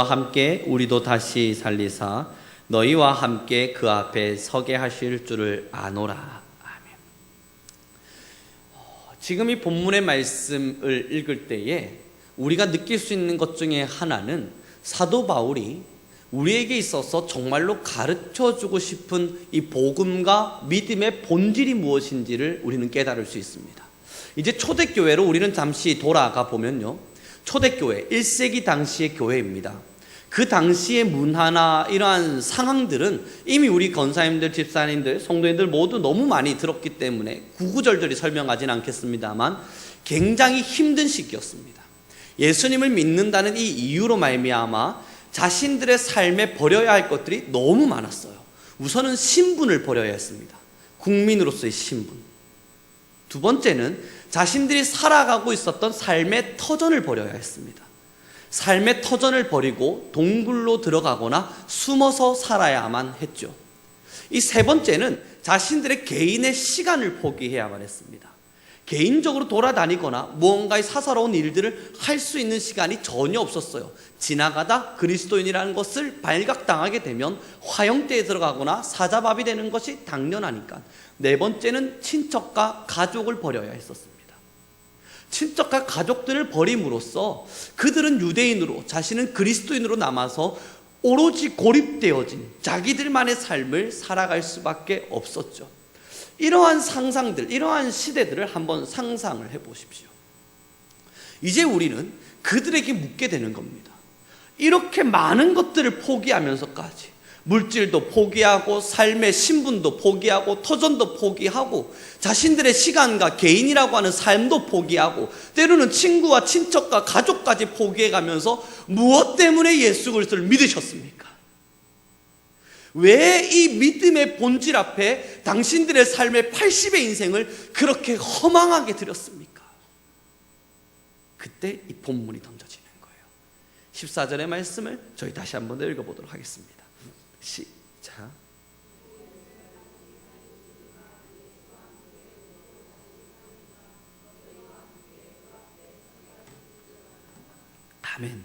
함께 우리도 다시 살리사 너희와 함께 그 앞에 서게 하실 줄을 아노라. 아멘. 지금 이 본문의 말씀을 읽을 때에 우리가 느낄 수 있는 것 중에 하나는 사도 바울이 우리에게 있어서 정말로 가르쳐주고 싶은 이 복음과 믿음의 본질이 무엇인지를 우리는 깨달을 수 있습니다. 이제 초대교회로 우리는 잠시 돌아가 보면요, 초대교회 1세기 당시의 교회입니다. 그 당시의 문화나 이러한 상황들은 이미 우리 권사님들, 집사님들, 성도님들 모두 너무 많이 들었기 때문에 구구절절히 설명하진 않겠습니다만 굉장히 힘든 시기였습니다. 예수님을 믿는다는 이 이유로 말미암아 자신들의 삶에 버려야 할 것들이 너무 많았어요. 우선은 신분을 버려야 했습니다. 국민으로서의 신분. 두 번째는 자신들이 살아가고 있었던 삶의 터전을 버려야 했습니다. 삶의 터전을 버리고 동굴로 들어가거나 숨어서 살아야만 했죠. 이 세 번째는 자신들의 개인의 시간을 포기해야만 했습니다. 개인적으로 돌아다니거나 무언가의 사사로운 일들을 할 수 있는 시간이 전혀 없었어요. 지나가다 그리스도인이라는 것을 발각당하게 되면 화형대에 들어가거나 사자밥이 되는 것이 당연하니까. 네 번째는 친척과 가족을 버려야 했었습니다. 친척과 가족들을 버림으로써 그들은 유대인으로, 자신은 그리스도인으로 남아서 오로지 고립되어진 자기들만의 삶을 살아갈 수밖에 없었죠. 이러한 상상들, 이러한 시대들을 한번 상상을 해보십시오. 이제 우리는 그들에게 묻게 되는 겁니다. 이렇게 많은 것들을 포기하면서까지 물질도 포기하고 삶의 신분도 포기하고 터전도 포기하고 자신들의 시간과 개인이라고 하는 삶도 포기하고 때로는 친구와 친척과 가족까지 포기해가면서 무엇 때문에 예수 그리스도를 믿으셨습니까? 왜 이 믿음의 본질 앞에 당신들의 삶의 80의 인생을 그렇게 허망하게 드렸습니까? 그때 이 본문이 던져지는 거예요. 14절의 말씀을 저희 다시 한번 읽어보도록 하겠습니다. 시작. 아멘.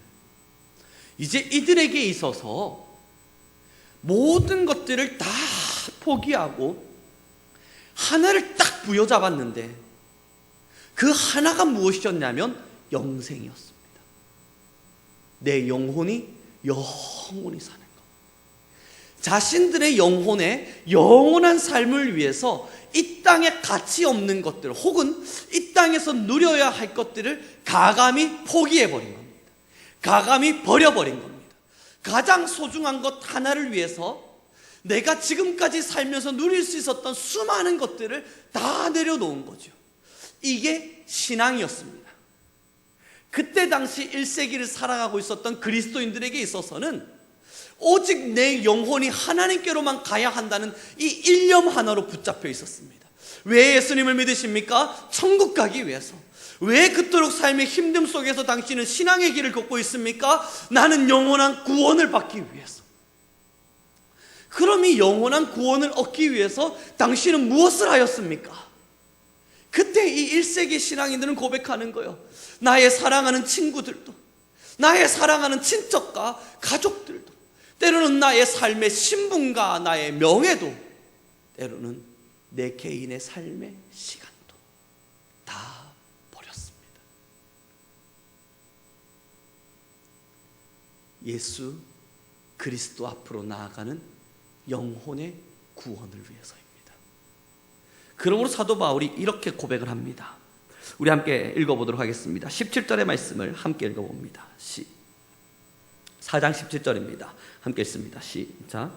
이제 이들에게 있어서 모든 것들을 다 포기하고 하나를 딱 부여잡았는데 그 하나가 무엇이었냐면 영생이었습니다. 내 영혼이 영원히 사는 것. 자신들의 영혼의 영원한 삶을 위해서 이 땅에 가치 없는 것들 혹은 이 땅에서 누려야 할 것들을 가감히 포기해버린 겁니다. 가감히 버려버린 겁니다. 가장 소중한 것 하나를 위해서 내가 지금까지 살면서 누릴 수 있었던 수많은 것들을 다 내려놓은 거죠. 이게 신앙이었습니다. 그때 당시 1세기를 살아가고 있었던 그리스도인들에게 있어서는 오직 내 영혼이 하나님께로만 가야 한다는 이 일념 하나로 붙잡혀 있었습니다. 왜 예수님을 믿으십니까? 천국 가기 위해서. 왜 그토록 삶의 힘듦 속에서 당신은 신앙의 길을 걷고 있습니까? 나는 영원한 구원을 받기 위해서. 그럼 이 영원한 구원을 얻기 위해서 당신은 무엇을 하였습니까? 그때 이 1세기 신앙인들은 고백하는 거예요. 나의 사랑하는 친구들도, 나의 사랑하는 친척과 가족들도, 때로는 나의 삶의 신분과 나의 명예도, 때로는 내 개인의 삶의 시간도 다 버렸습니다. 예수 그리스도 앞으로 나아가는 영혼의 구원을 위해서입니다. 그러므로 사도 바울이 이렇게 고백을 합니다. 우리 함께 읽어보도록 하겠습니다. 17절의 말씀을 함께 읽어봅니다. 4장 17절입니다. 함께 읽습니다. 시작.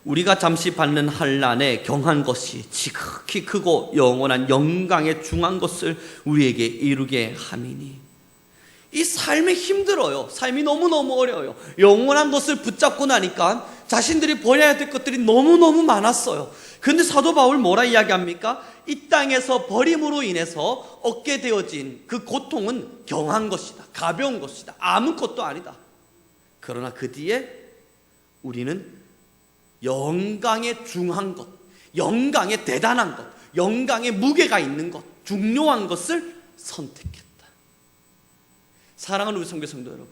우리가 잠시 받는 환난에 경한 것이 지극히 크고 영원한 영광에 중한 것을 우리에게 이루게 함이니. 이 삶이 힘들어요. 삶이 너무너무 어려워요. 영원한 것을 붙잡고 나니까 자신들이 버려야 될 것들이 너무너무 많았어요. 그런데 사도 바울 뭐라 이야기합니까? 이 땅에서 버림으로 인해서 얻게 되어진 그 고통은 경한 것이다. 가벼운 것이다. 아무것도 아니다. 그러나 그 뒤에 우리는 영광에 중한 것, 영광에 대단한 것, 영광에 무게가 있는 것, 중요한 것을 선택했다. 사랑하는 우리 선교 성도 여러분,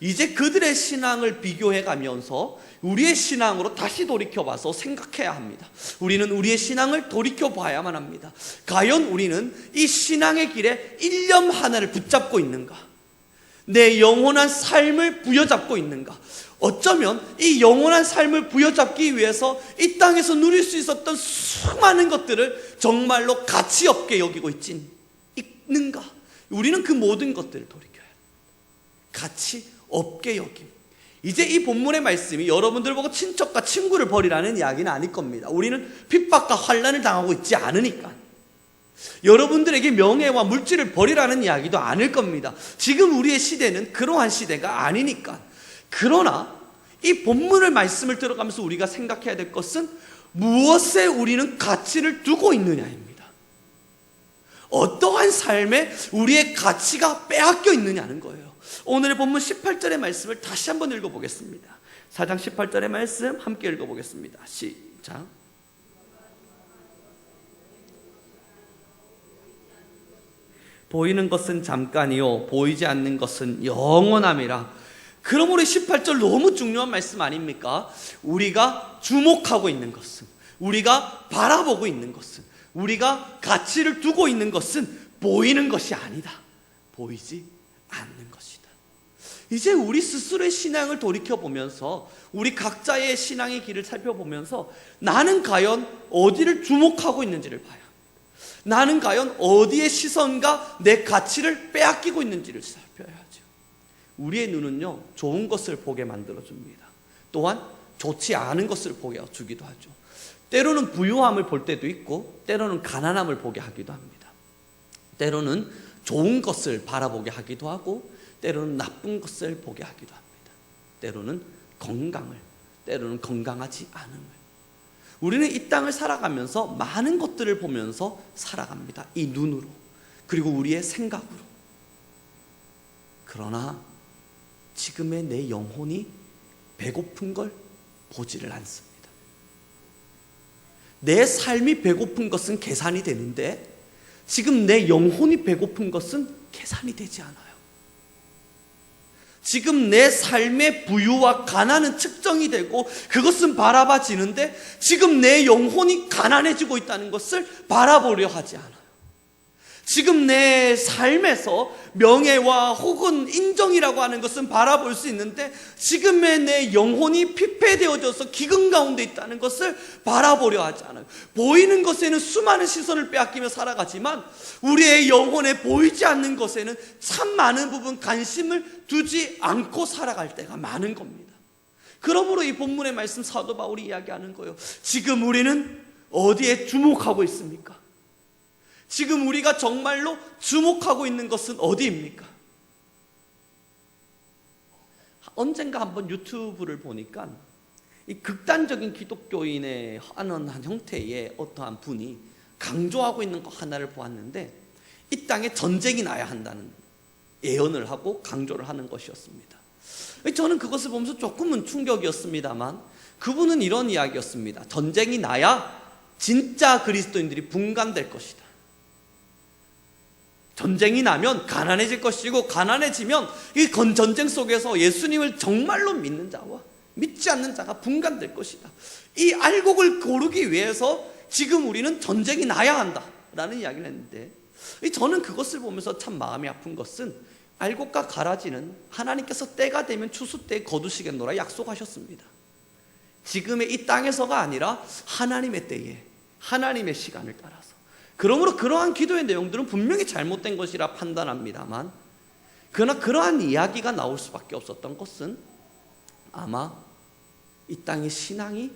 이제 그들의 신앙을 비교해 가면서 우리의 신앙으로 다시 돌이켜봐서 생각해야 합니다. 우리는 우리의 신앙을 돌이켜봐야만 합니다. 과연 우리는 이 신앙의 길에 일념 하나를 붙잡고 있는가? 내 영원한 삶을 부여잡고 있는가? 어쩌면 이 영원한 삶을 부여잡기 위해서 이 땅에서 누릴 수 있었던 수많은 것들을 정말로 가치 없게 여기고 있는가? 우리는 그 모든 것들을 돌이켜야 합니다. 가치 없게 여김. 이제 이 본문의 말씀이 여러분들 보고 친척과 친구를 버리라는 이야기는 아닐 겁니다. 우리는 핍박과 환난을 당하고 있지 않으니까. 여러분들에게 명예와 물질을 버리라는 이야기도 아닐 겁니다. 지금 우리의 시대는 그러한 시대가 아니니까. 그러나 이 본문의 말씀을 들어가면서 우리가 생각해야 될 것은 무엇에 우리는 가치를 두고 있느냐입니다. 어떠한 삶에 우리의 가치가 빼앗겨 있느냐는 거예요. 오늘의 본문 18절의 말씀을 다시 한번 읽어보겠습니다. 4장 18절의 말씀 함께 읽어보겠습니다. 시작. 보이는 것은 잠깐이요 보이지 않는 것은 영원함이라. 그러므로 18절 너무 중요한 말씀 아닙니까? 우리가 주목하고 있는 것은, 우리가 바라보고 있는 것은, 우리가 가치를 두고 있는 것은 보이는 것이 아니다. 보이지 않는 것이다. 이제 우리 스스로의 신앙을 돌이켜보면서 우리 각자의 신앙의 길을 살펴보면서 나는 과연 어디를 주목하고 있는지를 봐야 합니다. 나는 과연 어디에 시선과 내 가치를 빼앗기고 있는지를 살펴야 하죠. 우리의 눈은요, 좋은 것을 보게 만들어줍니다. 또한 좋지 않은 것을 보게 주기도 하죠. 때로는 부유함을 볼 때도 있고 때로는 가난함을 보게 하기도 합니다. 때로는 좋은 것을 바라보게 하기도 하고 때로는 나쁜 것을 보게 하기도 합니다. 때로는 건강을, 때로는 건강하지 않음을. 우리는 이 땅을 살아가면서 많은 것들을 보면서 살아갑니다. 이 눈으로, 그리고 우리의 생각으로. 그러나 지금의 내 영혼이 배고픈 걸 보지를 않습니다. 내 삶이 배고픈 것은 계산이 되는데 지금 내 영혼이 배고픈 것은 계산이 되지 않아요. 지금 내 삶의 부유와 가난은 측정이 되고 그것은 바라봐지는데 지금 내 영혼이 가난해지고 있다는 것을 바라보려 하지 않아요. 지금 내 삶에서 명예와 혹은 인정이라고 하는 것은 바라볼 수 있는데 지금의 내 영혼이 피폐되어져서 기근 가운데 있다는 것을 바라보려 하지 않아요. 보이는 것에는 수많은 시선을 빼앗기며 살아가지만 우리의 영혼에 보이지 않는 것에는 참 많은 부분 관심을 두지 않고 살아갈 때가 많은 겁니다. 그러므로 이 본문의 말씀 사도 바울이 이야기하는 거예요. 지금 우리는 어디에 주목하고 있습니까? 지금 우리가 정말로 주목하고 있는 것은 어디입니까? 언젠가 한번 유튜브를 보니까 이 극단적인 기독교인의 하는 한 형태의 어떠한 분이 강조하고 있는 것 하나를 보았는데 이 땅에 전쟁이 나야 한다는 예언을 하고 강조를 하는 것이었습니다. 저는 그것을 보면서 조금은 충격이었습니다만 그분은 이런 이야기였습니다. 전쟁이 나야 진짜 그리스도인들이 분간될 것이다. 전쟁이 나면 가난해질 것이고 가난해지면 이 전쟁 속에서 예수님을 정말로 믿는 자와 믿지 않는 자가 분간될 것이다. 이 알곡을 고르기 위해서 지금 우리는 전쟁이 나야 한다라는 이야기를 했는데 저는 그것을 보면서 참 마음이 아픈 것은 알곡과 가라지는 하나님께서 때가 되면 추수 때에 거두시겠노라 약속하셨습니다. 지금의 이 땅에서가 아니라 하나님의 때에 하나님의 시간을 따라서. 그러므로 그러한 기도의 내용들은 분명히 잘못된 것이라 판단합니다만 그러나 그러한 이야기가 나올 수밖에 없었던 것은 아마 이 땅의 신앙이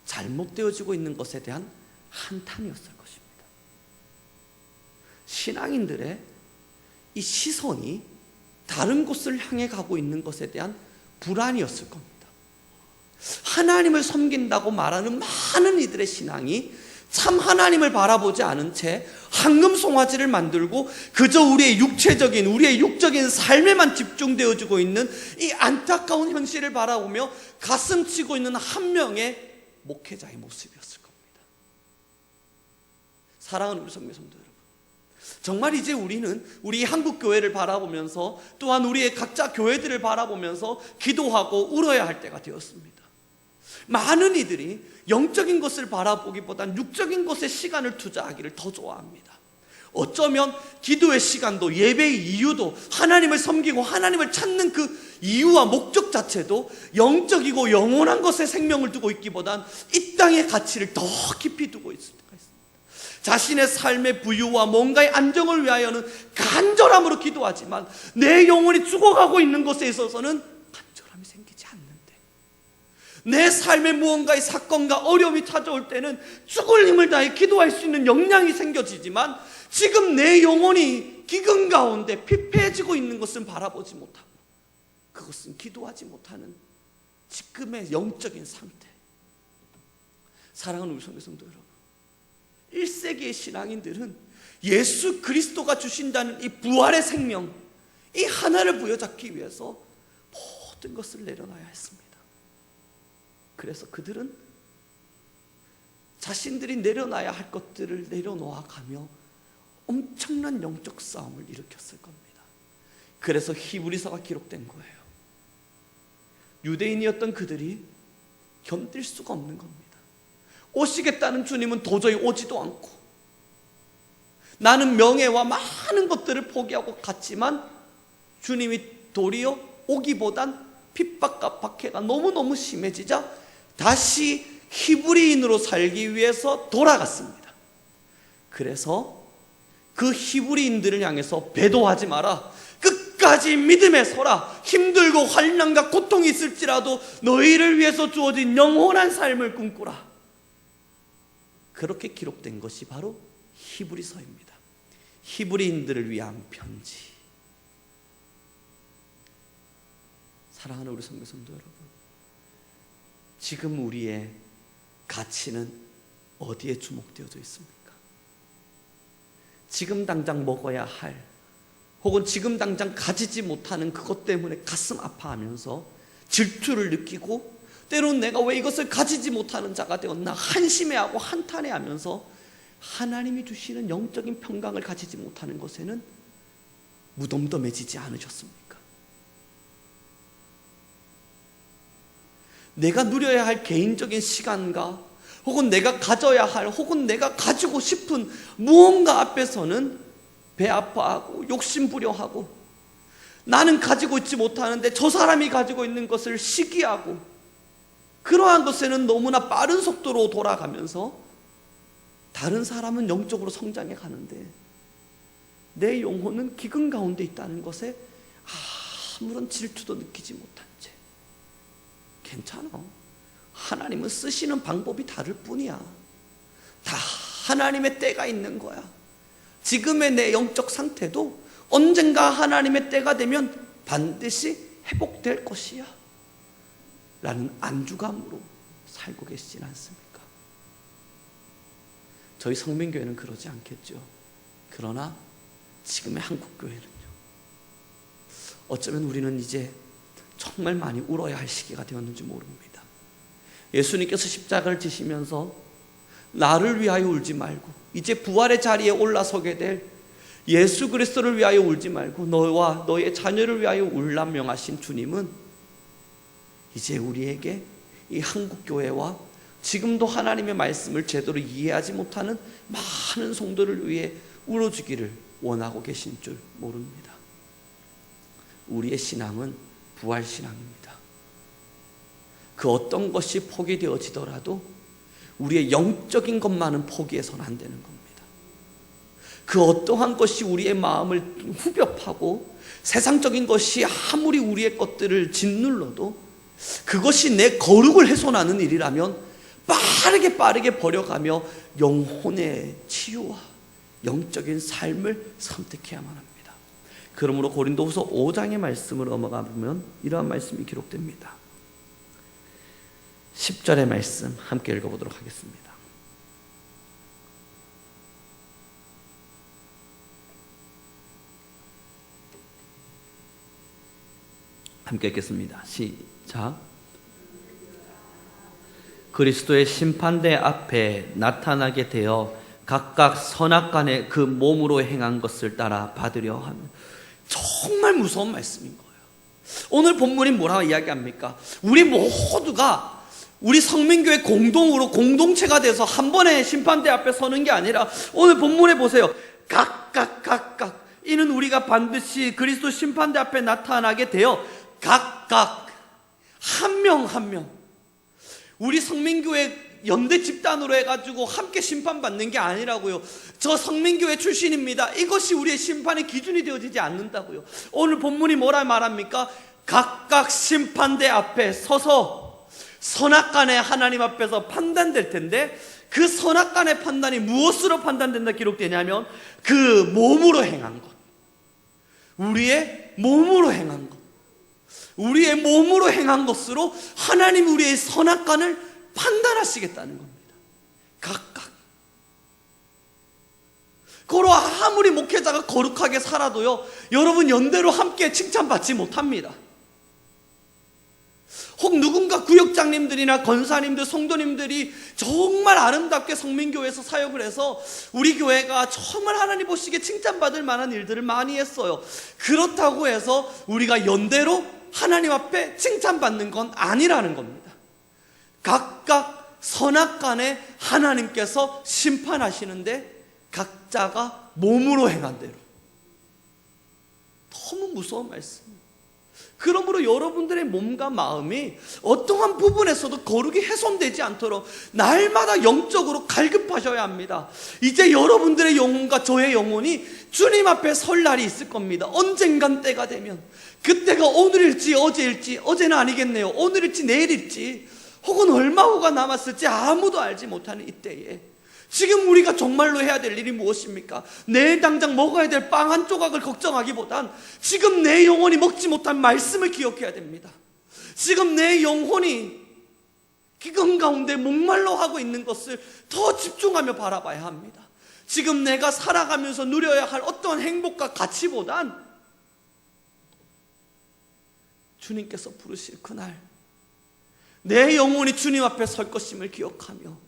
잘못되어지고 있는 것에 대한 한탄이었을 것입니다. 신앙인들의 이 시선이 다른 곳을 향해 가고 있는 것에 대한 불안이었을 겁니다. 하나님을 섬긴다고 말하는 많은 이들의 신앙이 참 하나님을 바라보지 않은 채 황금 송아지를 만들고 그저 우리의 육체적인 우리의 육적인 삶에만 집중되어지고 있는 이 안타까운 현실을 바라보며 가슴 치고 있는 한 명의 목회자의 모습이었을 겁니다. 사랑하는 우리 성도 여러분, 정말 이제 우리는 우리 한국 교회를 바라보면서 또한 우리의 각자 교회들을 바라보면서 기도하고 울어야 할 때가 되었습니다. 많은 이들이 영적인 것을 바라보기보단 육적인 것에 시간을 투자하기를 더 좋아합니다. 어쩌면 기도의 시간도 예배의 이유도 하나님을 섬기고 하나님을 찾는 그 이유와 목적 자체도 영적이고 영원한 것에 생명을 두고 있기보단 이 땅의 가치를 더 깊이 두고 있을 때가 있습니다. 자신의 삶의 부유와 뭔가의 안정을 위하여는 간절함으로 기도하지만 내 영혼이 죽어가고 있는 것에 있어서는 간절함이 생기지 않는데, 내 삶에 무언가의 사건과 어려움이 찾아올 때는 죽을 힘을 다해 기도할 수 있는 역량이 생겨지지만 지금 내 영혼이 기근 가운데 피폐해지고 있는 것은 바라보지 못하고 그것은 기도하지 못하는 지금의 영적인 상태. 사랑하는 우리 성도 여러분, 1세기의 신앙인들은 예수 그리스도가 주신다는 이 부활의 생명, 이 하나를 부여잡기 위해서 모든 것을 내려놔야 했습니다. 그래서 그들은 자신들이 내려놔야 할 것들을 내려놓아가며 엄청난 영적 싸움을 일으켰을 겁니다. 그래서 히브리서가 기록된 거예요. 유대인이었던 그들이 견딜 수가 없는 겁니다. 오시겠다는 주님은 도저히 오지도 않고, 나는 명예와 많은 것들을 포기하고 갔지만 주님이 도리어 오기보단 핍박과 박해가 너무너무 심해지자 다시 히브리인으로 살기 위해서 돌아갔습니다. 그래서 그 히브리인들을 향해서 배도하지 마라, 끝까지 믿음에 서라, 힘들고 환난과 고통이 있을지라도 너희를 위해서 주어진 영원한 삶을 꿈꾸라, 그렇게 기록된 것이 바로 히브리서입니다. 히브리인들을 위한 편지. 사랑하는 우리 성도 여러분, 지금 우리의 가치는 어디에 주목되어져 있습니까? 지금 당장 먹어야 할, 혹은 지금 당장 가지지 못하는 그것 때문에 가슴 아파하면서 질투를 느끼고, 때로는 내가 왜 이것을 가지지 못하는 자가 되었나 한심해하고 한탄해하면서 하나님이 주시는 영적인 평강을 가지지 못하는 것에는 무덤덤해지지 않으셨습니까? 내가 누려야 할 개인적인 시간과 혹은 내가 가져야 할, 혹은 내가 가지고 싶은 무언가 앞에서는 배 아파하고 욕심부려하고, 나는 가지고 있지 못하는데 저 사람이 가지고 있는 것을 시기하고, 그러한 것에는 너무나 빠른 속도로 돌아가면서 다른 사람은 영적으로 성장해 가는데 내 영혼은 기근 가운데 있다는 것에 아무런 질투도 느끼지 못한 채, 괜찮아, 하나님은 쓰시는 방법이 다를 뿐이야, 다 하나님의 때가 있는 거야, 지금의 내 영적 상태도 언젠가 하나님의 때가 되면 반드시 회복될 것이야 라는 안주감으로 살고 계시진 않습니까? 저희 성민교회는 그러지 않겠죠. 그러나 지금의 한국교회는요, 어쩌면 우리는 이제 정말 많이 울어야 할 시기가 되었는지 모릅니다. 예수님께서 십자가를 지시면서 나를 위하여 울지 말고, 이제 부활의 자리에 올라서게 될 예수 그리스도를 위하여 울지 말고 너와 너의 자녀를 위하여 울라 명하신 주님은 이제 우리에게 이 한국교회와 지금도 하나님의 말씀을 제대로 이해하지 못하는 많은 성도를 위해 울어주기를 원하고 계신 줄 모릅니다. 우리의 신앙은 부활신앙입니다. 그 어떤 것이 포기되어지더라도 우리의 영적인 것만은 포기해서는 안 되는 겁니다. 그 어떠한 것이 우리의 마음을 후벼파고 세상적인 것이 아무리 우리의 것들을 짓눌러도 그것이 내 거룩을 훼손하는 일이라면 빠르게 버려가며 영혼의 치유와 영적인 삶을 선택해야만 합니다. 그러므로 고린도후서 5장의 말씀을 넘어가 보면 이러한 말씀이 기록됩니다. 10절의 말씀 함께 읽어보도록 하겠습니다. 함께 읽겠습니다. 시작. 그리스도의 심판대 앞에 나타나게 되어 각각 선악간에 그 몸으로 행한 것을 따라 받으려 하면. 정말 무서운 말씀인 거예요. 오늘 본문이 뭐라고 이야기합니까? 우리 모두가 우리 성민교회 공동으로 공동체가 돼서 한 번에 심판대 앞에 서는 게 아니라 오늘 본문에 보세요. 각각 이는 우리가 반드시 그리스도 심판대 앞에 나타나게 되어 각각 한 명 한 명 우리 성민교회 연대 집단으로 해가지고 함께 심판받는 게 아니라고요. 저 성민교회 출신입니다. 이것이 우리의 심판의 기준이 되어지지 않는다고요. 오늘 본문이 뭐라 말합니까? 각각 심판대 앞에 서서 선악간에 하나님 앞에서 판단될 텐데, 그 선악간의 판단이 무엇으로 판단된다 기록되냐면 그 몸으로 행한 것, 우리의 몸으로 행한 것, 우리의 몸으로 행한 것으로 하나님 우리의 선악간을 판단하시겠다는 겁니다. 각각. 그로 아무리 목회자가 거룩하게 살아도요, 여러분 연대로 함께 칭찬받지 못합니다. 혹 누군가 구역장님들이나 권사님들, 성도님들이 정말 아름답게 성민교회에서 사역을 해서 우리 교회가 정말 하나님 보시기에 칭찬받을 만한 일들을 많이 했어요. 그렇다고 해서 우리가 연대로 하나님 앞에 칭찬받는 건 아니라는 겁니다. 각각 선악간에 하나님께서 심판하시는데 각자가 몸으로 행한 대로. 너무 무서운 말씀이에요. 그러므로 여러분들의 몸과 마음이 어떠한 부분에서도 거룩이 훼손되지 않도록 날마다 영적으로 갈급하셔야 합니다. 이제 여러분들의 영혼과 저의 영혼이 주님 앞에 설 날이 있을 겁니다. 언젠간 때가 되면, 그때가 오늘일지 어제일지, 어제는 아니겠네요, 오늘일지 내일일지, 혹은 얼마 후가 남았을지 아무도 알지 못하는 이때에 지금 우리가 정말로 해야 될 일이 무엇입니까? 내일 당장 먹어야 될 빵 한 조각을 걱정하기보단 지금 내 영혼이 먹지 못한 말씀을 기억해야 됩니다. 지금 내 영혼이 기근 가운데 목말라 하고 있는 것을 더 집중하며 바라봐야 합니다. 지금 내가 살아가면서 누려야 할 어떤 행복과 가치보단 주님께서 부르실 그날 내 영혼이 주님 앞에 설 것임을 기억하며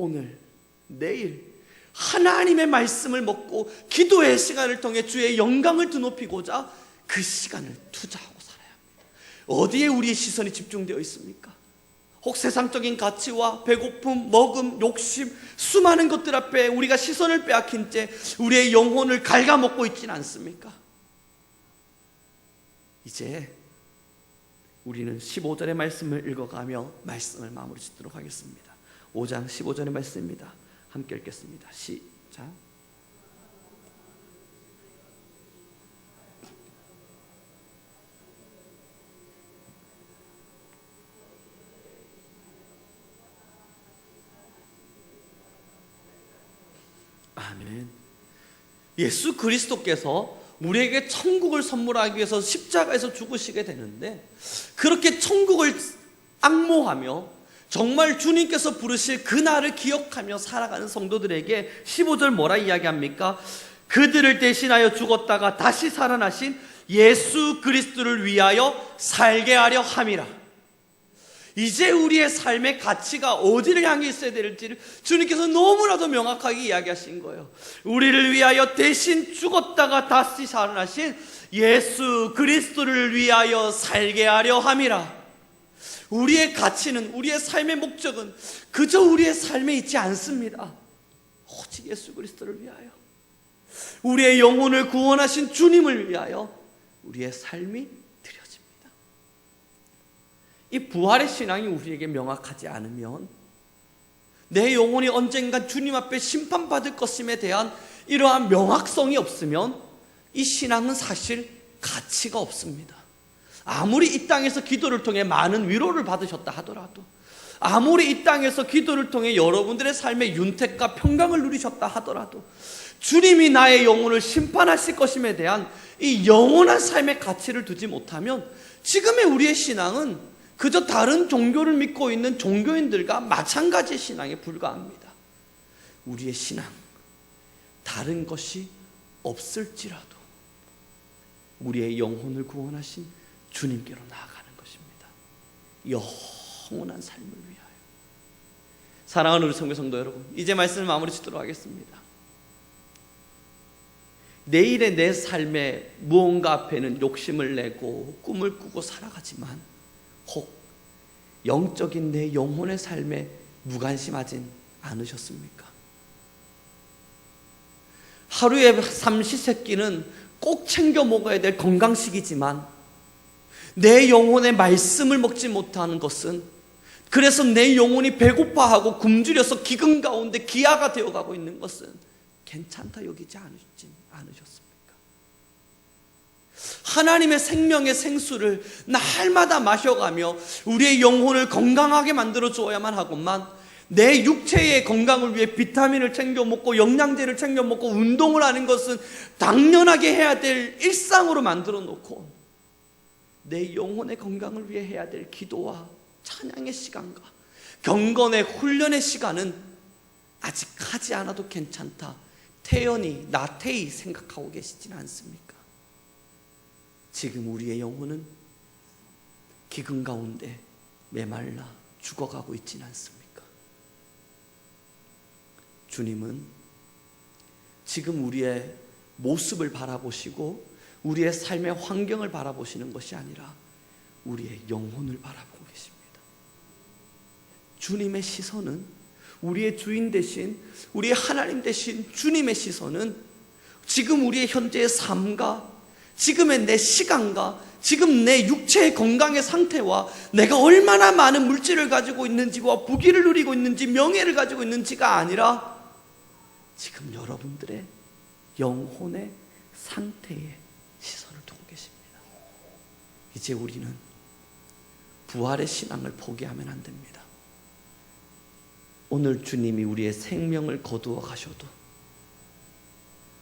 오늘, 내일 하나님의 말씀을 먹고 기도의 시간을 통해 주의 영광을 드높이고자 그 시간을 투자하고 살아야 합니다. 어디에 우리의 시선이 집중되어 있습니까? 혹 세상적인 가치와 배고픔, 먹음, 욕심, 수많은 것들 앞에 우리가 시선을 빼앗긴 채 우리의 영혼을 갉아먹고 있지는 않습니까? 이제 우리는 15절의 말씀을 읽어가며 말씀을 마무리 짓도록 하겠습니다. 5장 15절의 말씀입니다. 함께 읽겠습니다. 시작. 아멘. 예수 그리스도께서 우리에게 천국을 선물하기 위해서 십자가에서 죽으시게 되는데, 그렇게 천국을 앙모하며 정말 주님께서 부르실 그날을 기억하며 살아가는 성도들에게 15절 뭐라 이야기합니까? 그들을 대신하여 죽었다가 다시 살아나신 예수 그리스도를 위하여 살게 하려 함이라. 이제 우리의 삶의 가치가 어디를 향해 있어야 될지를 주님께서 너무나도 명확하게 이야기하신 거예요. 우리를 위하여 대신 죽었다가 다시 살아나신 예수 그리스도를 위하여 살게 하려 함이라. 우리의 가치는, 우리의 삶의 목적은 그저 우리의 삶에 있지 않습니다. 오직 예수 그리스도를 위하여, 우리의 영혼을 구원하신 주님을 위하여 우리의 삶이 드려집니다. 이 부활의 신앙이 우리에게 명확하지 않으면, 내 영혼이 언젠가 주님 앞에 심판받을 것임에 대한 이러한 명확성이 없으면 이 신앙은 사실 가치가 없습니다. 아무리 이 땅에서 기도를 통해 많은 위로를 받으셨다 하더라도, 아무리 이 땅에서 기도를 통해 여러분들의 삶의 윤택과 평강을 누리셨다 하더라도, 주님이 나의 영혼을 심판하실 것임에 대한 이 영원한 삶의 가치를 두지 못하면 지금의 우리의 신앙은 그저 다른 종교를 믿고 있는 종교인들과 마찬가지의 신앙에 불과합니다. 우리의 신앙, 다른 것이 없을지라도 우리의 영혼을 구원하신 주님께로 나아가는 것입니다. 영원한 삶을 위하여. 사랑하는 우리 성도 여러분, 이제 말씀을 마무리 짓도록 하겠습니다. 내일의 내 삶에 무언가 앞에는 욕심을 내고 꿈을 꾸고 살아가지만 혹 영적인 내 영혼의 삶에 무관심하진 않으셨습니까? 하루에 삼시세끼는 꼭 챙겨 먹어야 될 건강식이지만 내 영혼의 말씀을 먹지 못하는 것은, 그래서 내 영혼이 배고파하고 굶주려서 기근 가운데 기아가 되어가고 있는 것은 괜찮다 여기지 않으셨습니까? 하나님의 생명의 생수를 날마다 마셔가며 우리의 영혼을 건강하게 만들어 주어야만 하고만, 내 육체의 건강을 위해 비타민을 챙겨 먹고 영양제를 챙겨 먹고 운동을 하는 것은 당연하게 해야 될 일상으로 만들어 놓고, 내 영혼의 건강을 위해 해야 될 기도와 찬양의 시간과 경건의 훈련의 시간은 아직 하지 않아도 괜찮다, 태연히 나태히 생각하고 계시지는 않습니까? 지금 우리의 영혼은 기근 가운데 메말라 죽어가고 있지는 않습니까? 주님은 지금 우리의 모습을 바라보시고 우리의 삶의 환경을 바라보시는 것이 아니라 우리의 영혼을 바라보고 계십니다. 주님의 시선은, 우리의 주인 되신, 우리의 하나님 되신 주님의 시선은 지금 우리의 현재의 삶과 지금의 내 시간과 지금 내 육체의 건강의 상태와 내가 얼마나 많은 물질을 가지고 있는지와 부귀를 누리고 있는지 명예를 가지고 있는지가 아니라 지금 여러분들의 영혼의 상태에 시선을 두고 계십니다. 이제 우리는 부활의 신앙을 포기하면 안 됩니다. 오늘 주님이 우리의 생명을 거두어 가셔도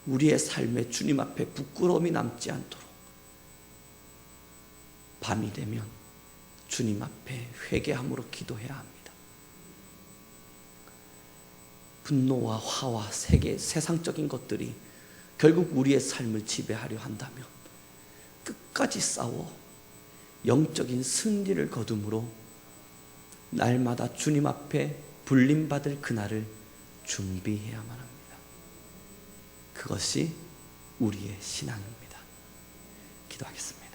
우리의 삶에 주님 앞에 부끄러움이 남지 않도록 밤이 되면 주님 앞에 회개함으로 기도해야 합니다. 분노와 화와 세상적인 것들이 결국 우리의 삶을 지배하려 한다면 끝까지 싸워 영적인 승리를 거둠으로 날마다 주님 앞에 불림받을 그날을 준비해야만 합니다. 그것이 우리의 신앙입니다. 기도하겠습니다.